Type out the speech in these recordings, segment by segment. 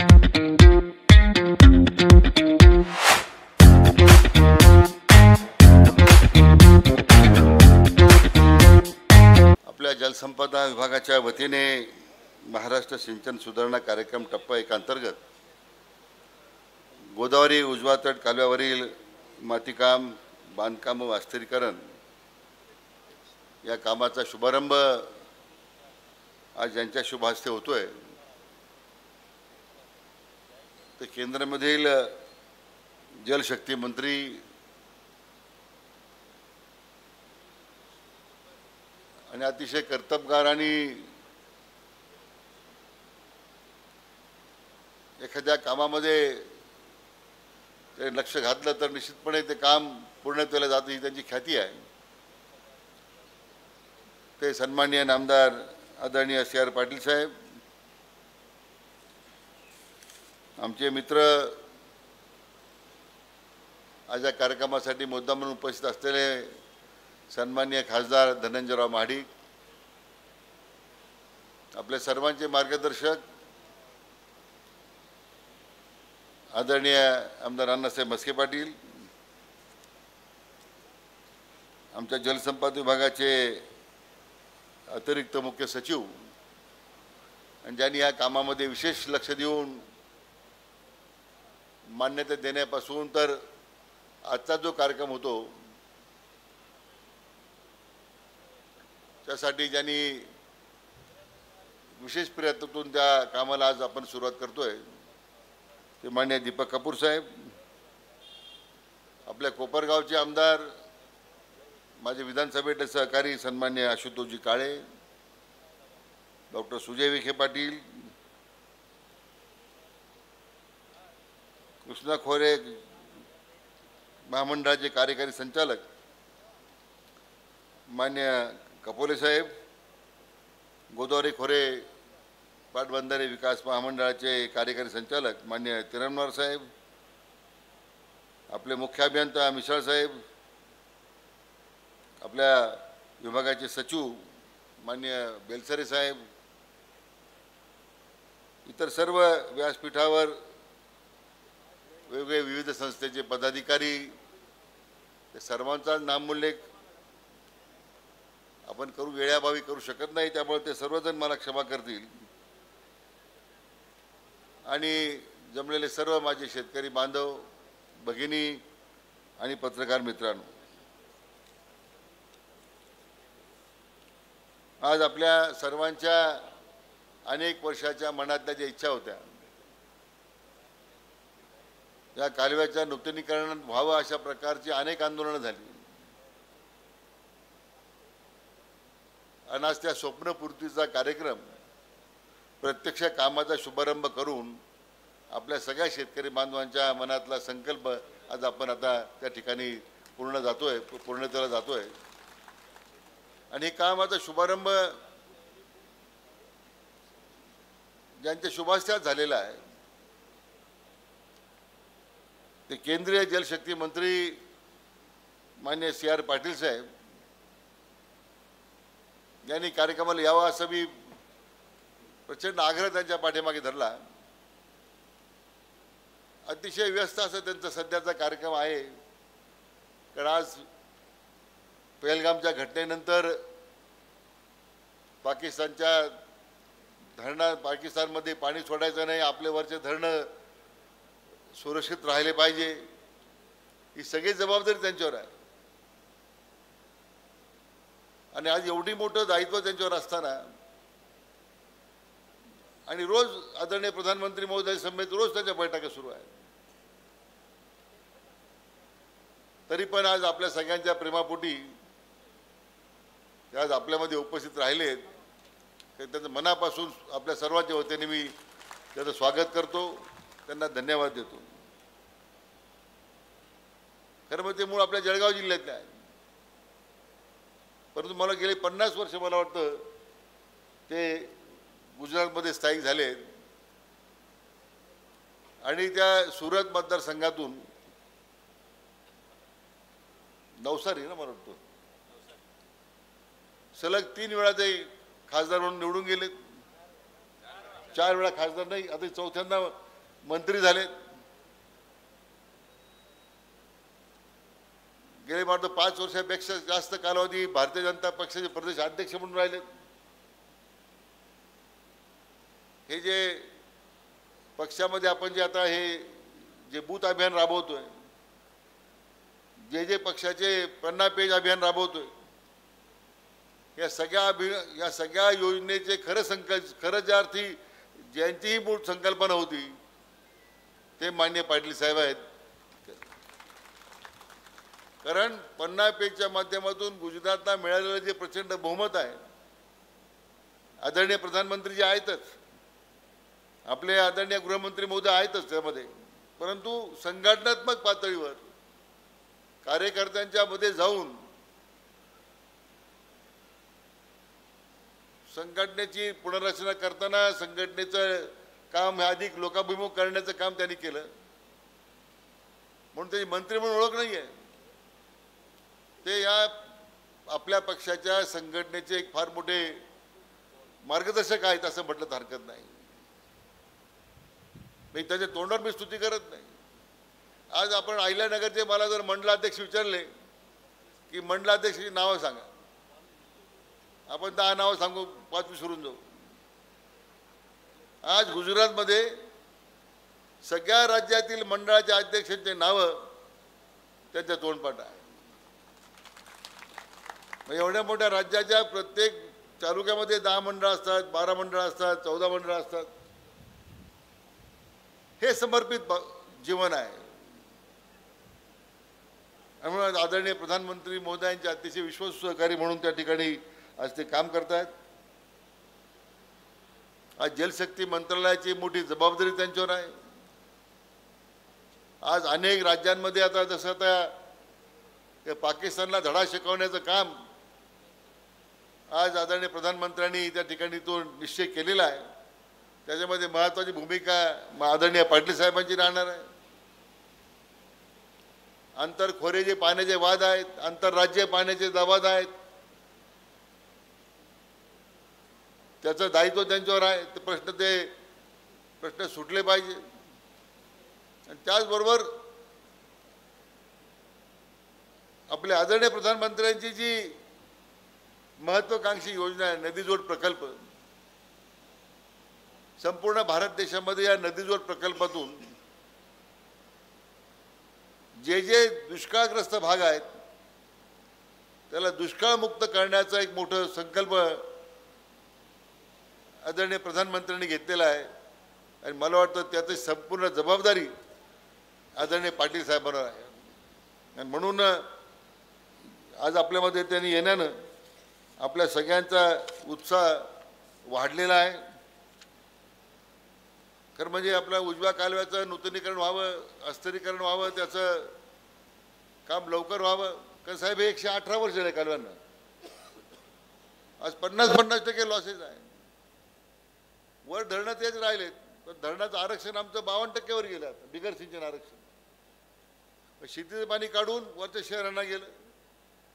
आपल्या जलसंपदा विभागाच्या वतीने महाराष्ट्र सिंचन सुधारणा कार्यक्रम टप्पा 1 अंतर्गत गोदावरी उजवा तट कालव्यावरील मातीकाम बांधकाम व अस्थिरीकरण या कामाचा शुभारंभ आज यांच्या शुभ हस्ते होतोय। तर केंद्रामधील जलशक्ती मंत्री आणि अतिशय कर्तबगार आणि एखाद्या कामामध्ये ते लक्ष घातलं तर निश्चितपणे ते काम पूर्णत्वाला जातं ही त्यांची ख्याती आहे। ते सन्माननीय नामदार आदरणीय सी आर पाटील साहेब, आमचे मित्र, आज या कार्यक्रमासाठी मुद्दा म्हणून उपस्थित असलेले सन्माननीय खासदार धनंजयराव महाडिक, आपले सर्वांचे मार्गदर्शक आदरणीय आमदार अण्णासाहेब म्हस्के पाटील, आमच्या जलसंपदा विभागाचे अतिरिक्त मुख्य सचिव आणि ज्यांनी या कामामध्ये विशेष लक्ष देऊन मान्यता देण्यापासून तर आजचा जो कार्यक्रम होतो त्यासाठी ज्यांनी विशेष प्रयत्नातून त्या कामाला आज आपण सुरुवात करतोय ते माननीय दीपक कपूर साहेब, आपल्या कोपरगावचे आमदार, माझे विधानसभेचे सहकारी सन्माननीय आशुतोषजी काळे, डॉक्टर सुजय विखे पाटील, कृष्णा खोरे महामंडळाचे कार्यकारी संचालक मान्य कपोले साहेब, गोदावरी खोरे पाटबंधारे विकास महामंडळाचे कार्यकारी संचालक मान्य तिरमनवार साहेब, आपले मुख्य अभियंता मिसाळ साहेब, आपल्या विभागाचे सचिव मान्य बेलसरे साहेब, इतर सर्व व्यासपीठावर वेगवेगळे विविध संस्थेचे पदाधिकारी, ते सर्वांचा नामोल्लेख आपण करू वेळाभावी करू शकत नाही, त्यामुळे ते सर्वजण मला क्षमा करतील। आणि जमलेले सर्व माझे शेतकरी बांधव, भगिनी आणि पत्रकार मित्रांनो, आज आपल्या सर्वांच्या अनेक वर्षाच्या मनातल्या ज्या इच्छा होत्या या कालव्याच्या नूतनीकरण व्हावं अशा प्रकारची अनेक आंदोलनं झाली आणि आज त्या स्वप्नपूर्तीचा कार्यक्रम प्रत्यक्ष कामाचा शुभारंभ करून आपल्या सगळ्या शेतकरी बांधवांच्या मनातला संकल्प आज आपण आता त्या ठिकाणी पूर्णत्वाला जातोय आणि हे कामाचा शुभारंभ ज्यांच्या शुभास्त्यात झालेला आहे ते केंद्रीय जलशक्ती मंत्री मान्य सी आर पाटील साहेब यांनी कार्यक्रमाला यावा असं मी प्रचंड आग्रह त्यांच्या पाठीमागे धरला। अतिशय व्यस्त असं त्यांचा सध्याचा कार्यक्रम आहे, कारण आज पहलगामच्या घटनेनंतर पाकिस्तानच्या पाकिस्तानमध्ये पाणी सोडायचं नाही, आपले वरचे धरणं सुरक्षित राहिले पाहिजे, ही सगळी जबाबदारी त्यांच्यावर आहे। आणि आज एवढी मोठं दायित्व त्यांच्यावर असताना आणि रोज आदरणीय प्रधानमंत्री महोदय समेत रोज त्यांच्या बैठका सुरू आहेत, तरी पण आज आपल्या सगळ्यांच्या प्रेमापोटी आज आपल्यामध्ये उपस्थित राहिलेत, त्यांचं मनापासून आपल्या सर्वांच्या वतीने मी त्याचं स्वागत करतो, त्यांना धन्यवाद देतो। खरं म्हणजे ते मूळ आपल्या जळगाव जिल्ह्यातले आहे, परंतु मला गेले 50 वर्ष मला वाटतं ते गुजरातमध्ये स्थायिक झाले आणि त्या सुरत मतदारसंघातून नवसारी ना मला वाटतं सलग 3 वेळा ते खासदार म्हणून निवडून गेले, 4 वेळा खासदार नाही, आता चौथ्यांदा मंत्री झाले, गेले मात्र 5 वर्षापेक्षा जास्त कालावधी भारतीय जनता पक्षाचे प्रदेश अध्यक्ष म्हणून राहिले. हे जे पक्षामध्ये आपण जे आता हे जे बूथ अभियान राबवतोय, जे पक्षाचे 50 पेज अभियान राबवतोय, या सगळ्या योजनेचे खरं ज्या अर्थी ज्यांचीही मूळ संकल्पना होती ते माननीय पाटील साहेब आहेत. कारण 50 पेजच्या माध्यमातून गुजरातला मिळालेलं जे प्रचंड बहुमत आहे, आदरणीय प्रधानमंत्री जे आहेतच, आपले आदरणीय गृहमंत्री महोदय आहेतच त्यामध्ये, परंतु संघटनात्मक पातळीवर कार्यकर्त्यांच्या मध्ये जाऊन संघटनेची पुनर्रचना करताना संघटनेचं काम अधिक लोकाभिमुख करण्याचं काम त्यांनी केलं, म्हणून त्याची मंत्री म्हणून ओळख नाही आहे. ते या आपल्या पक्षाच्या संघटनेचे एक फार मोठे मार्गदर्शक आहेत असं म्हटलं तर हरकत नाही. मी त्याच्या तोंडावर मी स्तुती करत नाही. आज आपण अहिल्यानगरचे मला जर मंडलाध्यक्ष विचारले की मंडलाध्यक्षाची नावं सांगा, आपण 10 नावं सांगू, 5 विसरून जाऊ. आज गुजरातमध्ये सगळ्या राज्यातील मंडळाच्या अध्यक्षांचे नावं त्यांच्या तोंडपाठ आहे. एवढ्या मोठ्या राज्याच्या प्रत्येक तालुक्यामध्ये 10 मंडळ असतात, 12 मंडळ असतात, 14 मंडळ असतात. हे समर्पित जीवन आहे. म्हणून आदरणीय प्रधानमंत्री महोदयांचे अतिशय विश्वासू सहकारी म्हणून त्या ठिकाणी आज ते काम करतात. आज जलशक्ती मंत्रालयाची मोठी जबाबदारी त्यांच्यावर आहे. आज अनेक राज्यांमध्ये आता जसं आता पाकिस्तानला धडा शिकवण्याचं काम आज आदरणीय प्रधानमंत्र्यांनी त्या ठिकाणी तो निश्चय केलेला आहे. त्याच्यामध्ये महत्त्वाची भूमिका आदरणीय पाटील साहेबांची राहणार आहे. आंतरखोरे जे पाण्याचे वाद आहेत, आंतरराज्य पाण्याचे वाद आहेत, त्याचं दायित्व त्यांच्यावर आहे. ते प्रश्न सुटले पाहिजे. आणि त्याचबरोबर आपल्या आदरणीय प्रधानमंत्र्यांची जी महत्वाकांक्षी योजना आहे नदीजोड प्रकल्प, संपूर्ण भारत देशामध्ये या नदीजोड प्रकल्पातून जे दुष्काळग्रस्त भाग आहेत त्याला दुष्काळमुक्त करण्याचा एक मोठा संकल्प आदरणीय प्रधानमंत्र्यांनी घेतलेला आहे. आणि मला वाटतं त्याची संपूर्ण जबाबदारी आदरणीय पाटील साहेबांवर आहे. आणि म्हणून आज आपल्यामध्ये त्यांनी येण्यानं आपल्या सगळ्यांचा उत्साह वाढलेला आहे. खरं म्हणजे आपल्या उजव्या कालव्याचं नूतनीकरण व्हावं, अस्थिरीकरण व्हावं, त्याचं काम लवकर व्हावं. कारण साहेब हे 118 वर्ष झाले कालव्यांना. आज 50% लॉसेस आहे. वर धरणं तेच राहिलेत, पण धरणाचं आरक्षण आमचं 52% वर गेलं आता, बिगर सिंचन आरक्षण. शेतीचं पाणी काढून वरच्या शहरांना गेलं,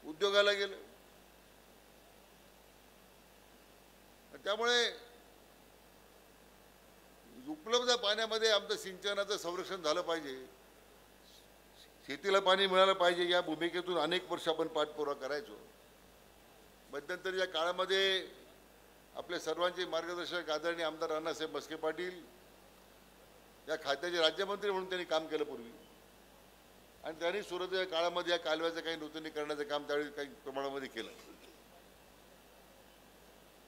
उद्योगाला गेलं. त्यामुळे उपलब्ध पाण्यामध्ये आमचं सिंचनाचं संरक्षण झालं पाहिजे, शेतीला पाणी मिळालं पाहिजे. या भूमिकेतून अनेक वर्ष आपण पाठपुरावा करायचो. मध्यंतरीच्या काळामध्ये आपले सर्वांचे मार्गदर्शक आदरणीय आमदार अण्णासाहेब बस्के पाटील या खात्याचे राज्यमंत्री म्हणून त्यांनी काम केलं पूर्वी. आणि त्यांनी सुरुवातीच्या काळामध्ये या कालव्याचं काही नूतनीकरणाचं काम त्यावेळी काही प्रमाणामध्ये केलं.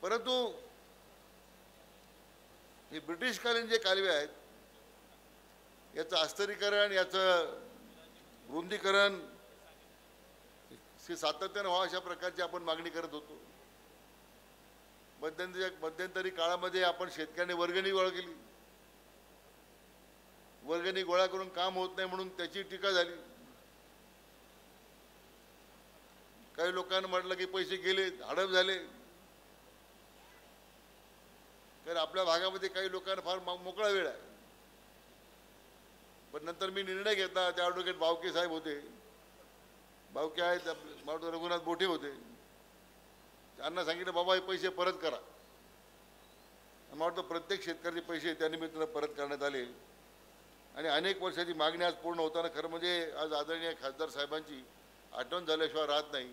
परंतु हे ब्रिटिशकालीन जे कालवे आहेत याचं अस्थिरीकरण, याचं रुंदीकरण सातत्यानं व्हावं अशा प्रकारची आपण मागणी करत होतो. मध्यंतरी काळामध्ये आपण शेतकऱ्यांनी वर्गणी गोळा केली. वर्गणी गोळा करून काम होत नाही म्हणून त्याची टीका झाली. काही लोकांना म्हटलं की पैसे गेले, हडप झाले. कारण आपल्या भागामध्ये काही लोकांना फार मोकळा वेळ आहे. पण नंतर मी निर्णय घेतला. त्या ॲडव्होकेट बावके साहेब होते, बावके आहेत, मला रघुनाथ बोठे होते. त्यांना सांगितलं बाबा हे पैसे परत करा. मला वाटतं प्रत्येक शेतकऱ्याचे पैसे त्यानिमित्तानं परत करण्यात आले. आणि अनेक वर्षाची मागणी आज पूर्ण होताना खरं म्हणजे आज आदरणीय खासदार साहेबांची आठवण झाल्याशिवाय राहत नाही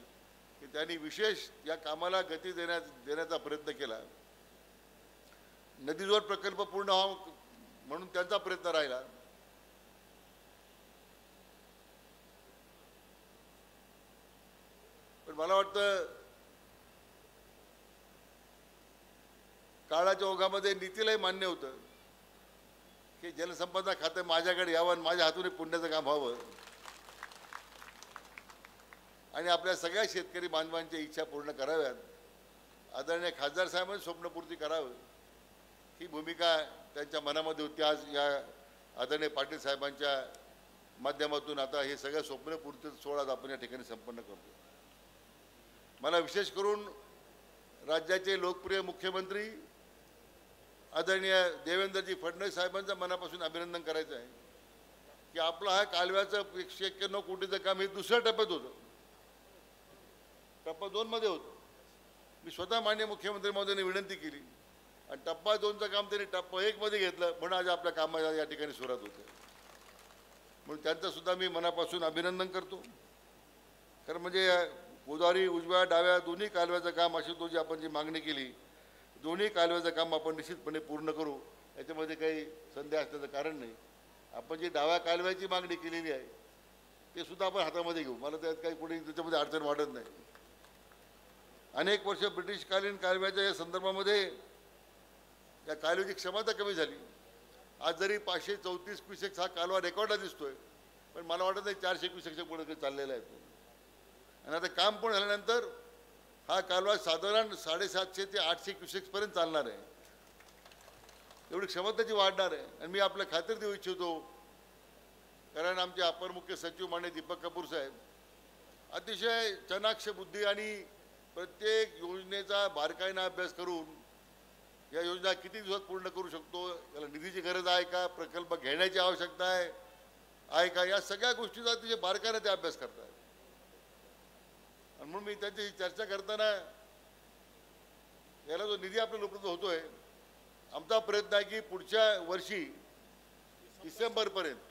की त्यांनी विशेष या कामाला गती देण्याचा प्रयत्न केला. नदीजोड प्रकल्प पूर्ण व्हावा म्हणून त्यांचा प्रयत्न राहिला. पण मला वाटतं काळाच्या ओघामध्ये नीतीलाही मान्य होतं की जलसंपदा खातं माझ्याकडे यावं आणि माझ्या हातून पुण्याचं काम व्हावं आणि आपल्या सगळ्या शेतकरी बांधवांच्या इच्छा पूर्ण कराव्यात. आदरणीय खासदार साहेबांनी स्वप्नपूर्ती करावं ही भूमिका त्यांच्या मनामध्ये होती. आज या आदरणीय पाटील साहेबांच्या माध्यमातून आता हे सगळं स्वप्नपूर्तीचं सोहळा आपण या ठिकाणी संपन्न करतो. मला विशेष करून राज्याचे लोकप्रिय मुख्यमंत्री आदरणीय देवेंद्रजी फडणवीस साहेबांचं मनापासून अभिनंदन करायचं आहे की आपलं हा कालव्याचं 191 कोटीचं काम हे दुसऱ्या टप्प्यात होतं. टप्पा 2 मध्ये होतं. मी स्वतः माननीय मुख्यमंत्री महोदयांनी विनंती केली आणि टप्पा 2चं काम त्यांनी टप्पा 1 मध्ये घेतलं म्हणून आज आपल्या कामाला या ठिकाणी सुरुवात होते. म्हणून त्यांचं सुद्धा मी मनापासून अभिनंदन करतो. कारण म्हणजे गोदावरी उजव्या डाव्या दोन्ही कालव्याचं काम अशी तो जी आपण जी मागणी केली दोन्ही कालव्याचं काम आपण निश्चितपणे पूर्ण करू. याच्यामध्ये काही संदेह असण्याचं कारण नाही. आपण जी डाव्या कालव्याची मागणी केलेली आहे ते सुद्धा आपण हातामध्ये घेऊ. मला त्यात काही कोणी त्याच्यामध्ये अडचण वाटत नाही. अनेक वर्ष ब्रिटिशकालीन कालव्याच्या या संदर्भामध्ये या कालव्याची क्षमता कमी झाली. आज जरी 534 क्युसेक्स हा कालवा रेकॉर्डला दिसतोय पण मला वाटत नाही 400 क्युसेक्सच्या पुढे चाललेला आहे. आणि आता काम पूर्ण झाल्यानंतर हा कालवा साधारण 750 ते 800 क्युसेक्सपर्यंत चालणार आहे. एवढी क्षमता त्याची वाढणार आहे. आणि मी आपल्या खात्री देऊ इच्छितो कारण आमचे अपर मुख्य सचिव माननीय दीपक कपूर साहेब अतिशय चाणाक्ष बुद्धी आणि प्रत्येक योजनेचा बारकाईनं अभ्यास करून या योजना किती दिवसात पूर्ण करू शकतो, याला निधीची गरज आहे का, प्रकल्प घेण्याची आवश्यकता आहे का, या सगळ्या गोष्टीचा अतिशय बारकाईनं ते अभ्यास करतात. आणि म्हणून मी त्यांची चर्चा करताना याला जो निधी आपल्याला उपलब्ध होतोय आमचा प्रयत्न आहे की पुढच्या वर्षी डिसेंबरपर्यंत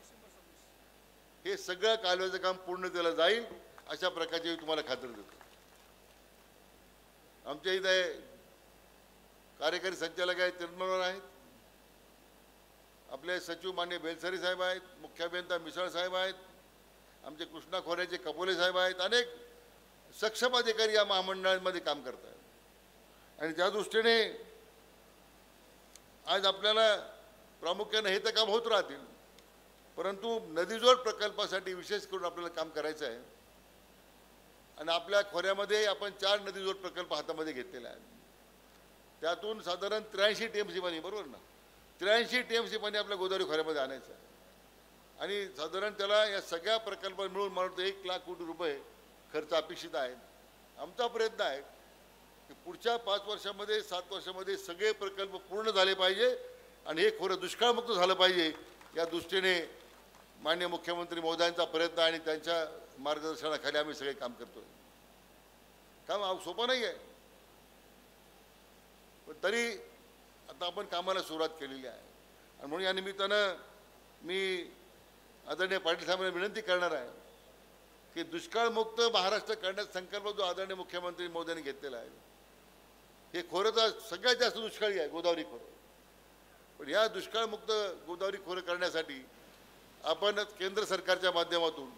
हे सगळं कालव्याचं काम पूर्ण केलं जाईल अशा प्रकारची तुम्हाला खात्री देतो. आमच्या इथे कार्यकारी संचालक आहेत निर्मलवर आहेत, आपले सचिव मान्य बेलसरी साहेब आहेत, मुख्य अभियंता मिसळ साहेब आहेत, आमचे कृष्णा खोऱ्याचे कपोले साहेब आहेत. अनेक सक्षम अधिकारी या महामंडळांमध्ये काम करतात आणि त्या दृष्टीने आज आपल्याला प्रामुख्याने हे तर काम होत राहतील परंतु नदीजोड प्रकल्पासाठी विशेष करून आपल्याला काम करायचं आहे. आणि आपल्या खोऱ्यामध्ये आपण 4 नदीजोड प्रकल्प हातामध्ये घेतलेले आहेत. त्यातून साधारण 83 TMC पाणी, बरोबर ना, 83 TMC पाणी आपल्या गोदावरी खोऱ्यामध्ये आणायचं आहे. आणि साधारण त्याला या सगळ्या प्रकल्प मिळून मला वाटतं 1 लाख कोटी रुपये खर्च अपेक्षित आहे. आमचा प्रयत्न आहे की पुढच्या 5 वर्षामध्ये 7 वर्षामध्ये सगळे प्रकल्प पूर्ण झाले पाहिजे आणि हे खोरं दुष्काळमुक्त झालं पाहिजे. या दृष्टीने माननीय मुख्यमंत्री महोदयांचा प्रयत्न आणि त्यांच्या मार्गदर्शनाखाली आम्ही सगळे काम करतोय. काम सोपं नाही आहे पण तरी आता आपण कामाला सुरुवात केलेली आहे. आणि म्हणून या निमित्तानं मी आदरणीय पाटील साहेबांना विनंती करणार आहे की दुष्काळमुक्त महाराष्ट्र करण्याचा संकल्प जो आदरणीय मुख्यमंत्री महोदयांनी घेतलेला आहे हे खोरं तर सगळ्यात जास्त दुष्काळी आहे गोदावरी खोरं. पण या दुष्काळमुक्त गोदावरी खोरं करण्यासाठी आपण केंद्र सरकारच्या माध्यमातून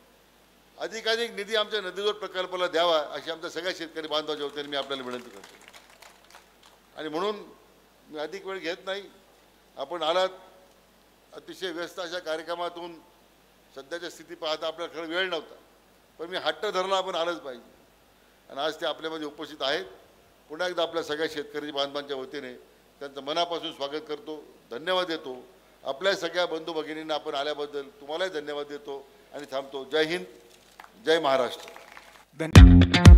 अधिकाधिक निधी आमच्या नदीजोड प्रकल्पाला द्यावा अशी आमच्या सगळ्या शेतकरी बांधवाच्या वतीने मी आपल्याला विनंती करतो. आणि म्हणून मी अधिक वेळ घेत नाही. आपण आलात अतिशय व्यस्त अशा कार्यक्रमातून सध्याच्या स्थिती पाहता आपल्याला खरं वेळ नव्हता पण मी हट्ट धरला आपण आलंच पाहिजे आणि आज ते आपल्यामध्ये उपस्थित आहेत. पुन्हा एकदा आपल्या सगळ्या शेतकरी बांधवांच्या वतीने त्यांचं मनापासून स्वागत करतो, धन्यवाद देतो. आपल्या सगळ्या बंधू भगिनींना आपण आल्याबद्दल तुम्हालाही धन्यवाद देतो आणि थांबतो. जय हिंद, जय महाराष्ट्र. धन्यवाद.